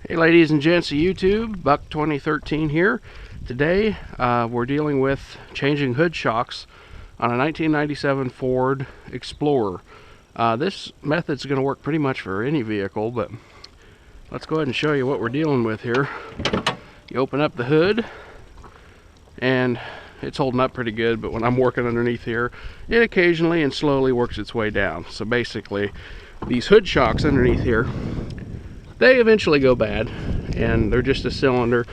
Hey ladies and gents of YouTube, Buck 2013 here. Today we're dealing with changing hood shocks on a 1997 Ford Explorer. This method's going to work pretty much for any vehicle, but let's go ahead and show you what we're dealing with here. You open up the hood and it's holding up pretty good, but when I'm working underneath here, it occasionally and slowly works its way down. So basically, these hood shocks underneath here, they eventually go bad, and they're just a cylinder,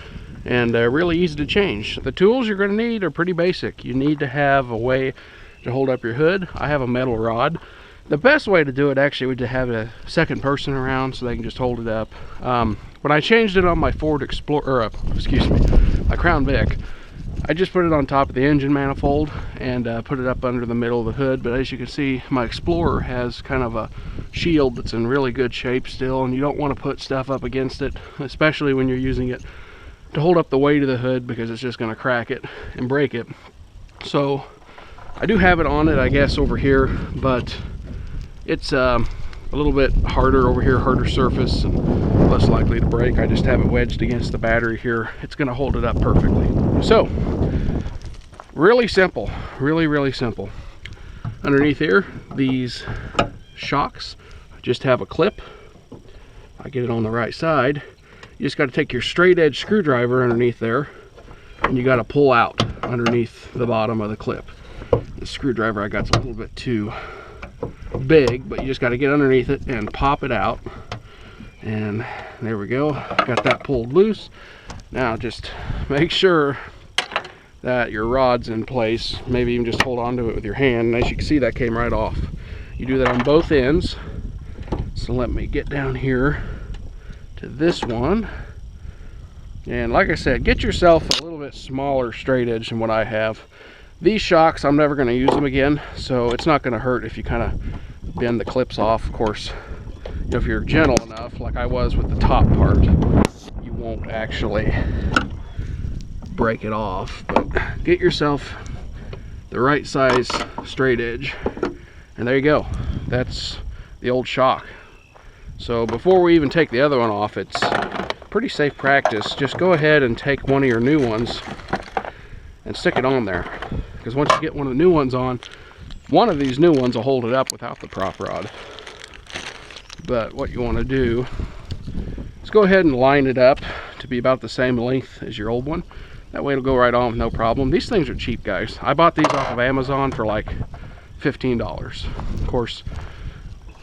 and they're really easy to change. The tools you're going to need are pretty basic. You need to have a way to hold up your hood. I have a metal rod. The best way to do it actually would to have a second person around so they can just hold it up. When I changed it on my Ford Explorer, my Crown Vic, I just put it on top of the engine manifold and put it up under the middle of the hood. But as you can see, my Explorer has kind of a shield that's in really good shape still, and you don't want to put stuff up against it, especially when you're using it to hold up the weight of the hood, because it's just going to crack it and break it. So I do have it on it, I guess, over here, but it's a little bit harder over here, harder surface and less likely to break. I just have it wedged against the battery here. It's going to hold it up perfectly. So really simple, really simple. Underneath here, these shocks just have a clip. I get it on the right side. You just got to take your straight edge screwdriver underneath there, and you got to pull out underneath the bottom of the clip. The screwdriver I got's a little bit too big, but you just got to get underneath it and pop it out, and there we go. Got that pulled loose. Now just make sure that your rod's in place. Maybe even just hold on to it with your hand. And as you can see, that came right off. You do that on both ends. So let me get down here to this one, and like I said, get yourself a little bit smaller straight edge than what I have. These shocks, I'm never going to use them again, so it's not going to hurt if you kind of bend the clips off. Of course, you know, if you're gentle enough, like I was with the top part, you won't actually break it off. But get yourself the right size straight edge, and there you go. That's the old shock. So before we even take the other one off, it's pretty safe practice. Just go ahead and take one of your new ones and stick it on there, because once you get one of the new ones on, one of these new ones will hold it up without the prop rod. But what you want to do is go ahead and line it up to be about the same length as your old one. That way it'll go right on with no problem. These things are cheap, guys. I bought these off of Amazon for like $15. Of course,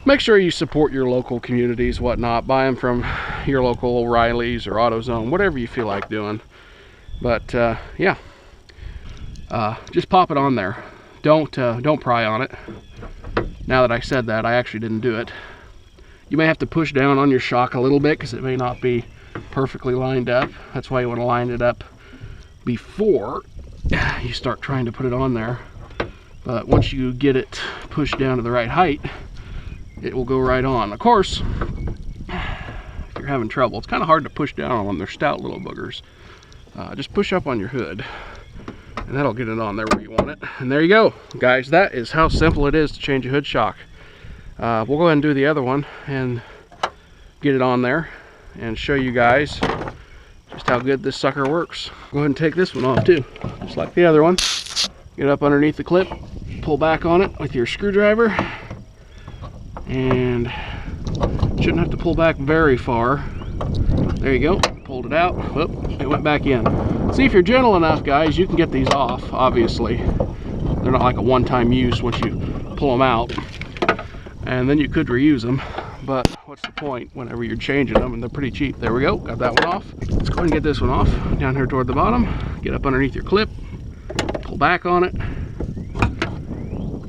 make sure you support your local communities, whatnot. Buy them from your local O'Reilly's or AutoZone, whatever you feel like doing. But yeah, just pop it on there. Don't pry on it. Now that I said that, I actually didn't do it. You may have to push down on your shock a little bit because it may not be perfectly lined up. That's why you want to line it up before you start trying to put it on there. But once you get it pushed down to the right height, it will go right on. Of course, if you're having trouble, it's kind of hard to push down on them. They're stout little boogers. Just push up on your hood, and that'll get it on there where you want it. And there you go, guys. That is how simple it is to change a hood shock. We'll go ahead and do the other one and get it on there and show you guys just how good this sucker works. Go ahead and take this one off too, just like the other one. Get up underneath the clip, pull back on it with your screwdriver, and shouldn't have to pull back very far. There you go, pulled it out. Whoop, it went back in. See, if you're gentle enough, guys, you can get these off. Obviously, they're not like a one-time use once you pull them out, and then you could reuse them, but what's the point whenever you're changing them? And they're pretty cheap. There we go, got that one off. Let's go ahead and get this one off. Down here toward the bottom, get up underneath your clip, pull back on it.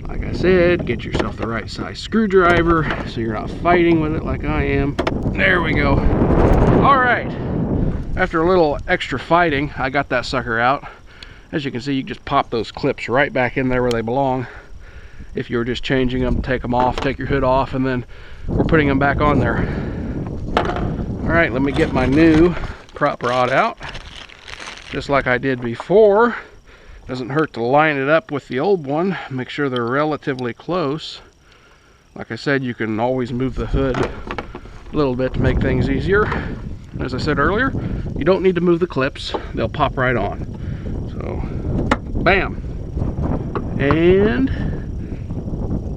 Like I said, get yourself the right size screwdriver so you're not fighting with it like I am. There we go. All right, after a little extra fighting, I got that sucker out. As you can see, you can just pop those clips right back in there where they belong. If you were just changing them, take them off, take your hood off, and then we're putting them back on there. All right, let me get my new prop rod out, just like I did before. Doesn't hurt to line it up with the old one. Make sure they're relatively close. Like I said, you can always move the hood a little bit to make things easier. as I said earlier, you don't need to move the clips. They'll pop right on. So, bam. And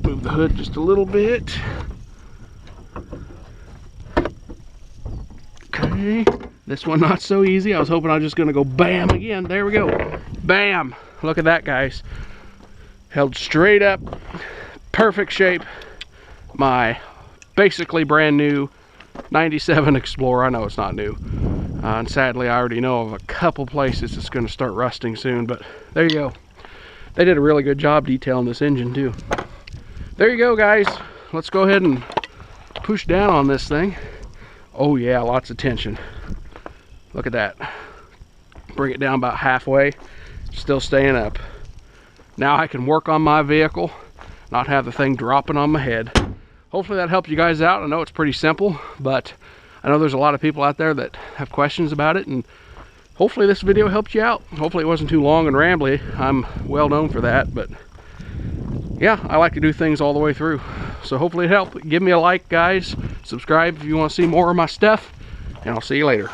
move the hood just a little bit. Okay, this one not so easy. I was hoping I was just gonna go bam again. There we go. Bam. Look at that, guys. Held straight up, perfect shape. My basically brand new 97 Explorer. I know it's not new. And sadly, I already know of a couple places it's gonna start rusting soon, but there you go. They did a really good job detailing this engine too. There you go, guys. Let's go ahead and push down on this thing. Oh yeah, lots of tension. Look at that. Bring it down about halfway, still staying up. Now I can work on my vehicle, not have the thing dropping on my head. Hopefully that helped you guys out. I know it's pretty simple, but I know there's a lot of people out there that have questions about it, and hopefully this video helped you out. Hopefully it wasn't too long and rambly. I'm well known for that, but yeah, I like to do things all the way through. So hopefully it helped. Give me a like, guys. Subscribe if you want to see more of my stuff, and I'll see you later.